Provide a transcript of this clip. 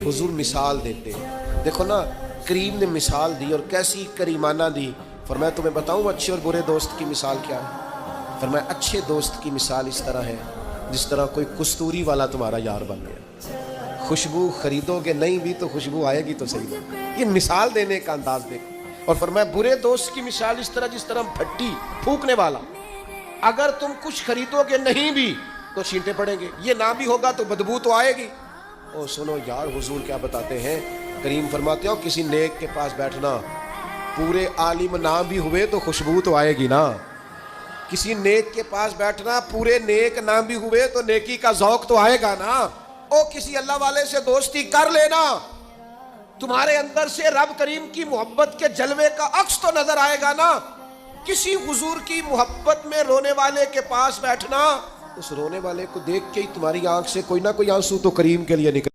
हुजूर मिसाल देते हैं। देखो ना, करीम ने मिसाल दी और कैसी करीमाना दी। फरमाया तुम्हें बताऊं अच्छे और बुरे दोस्त की मिसाल क्या है? फरमाया अच्छे दोस्त की मिसाल इस तरह है जिस तरह कोई कस्तूरी वाला तुम्हारा यार बन गया। खुशबू खरीदोगे नहीं भी तो खुशबू आएगी तो सही है। ये मिसाल देने का अंदाज देखो। और फरमाया बुरे दोस्त की मिसाल इस तरह जिस तरह भट्टी फूकने वाला, अगर तुम कुछ खरीदोगे नहीं भी तो छींटे पड़ेंगे, ये ना भी होगा तो बदबू तो आएगी। ओ सुनो यार, हुजूर क्या बताते हैं? करीम फरमाते हो किसी नेक के पास बैठना, पूरे आलिम ना भी हुए तो खुशबू तो आएगी ना। किसी नेक के पास बैठना, पूरे नेक ना भी हुए तो नेकी का ज़ौक तो आएगा ना। ओ किसी अल्लाह वाले से दोस्ती कर लेना, तुम्हारे अंदर से रब करीम की मोहब्बत के जलवे का अक्स तो नजर आएगा ना। किसी हुजूर की मोहब्बत में रोने वाले के पास बैठना, उस रोने वाले को देख के ही तुम्हारी आंख से कोई ना कोई आंसू तो करीम के लिए निकल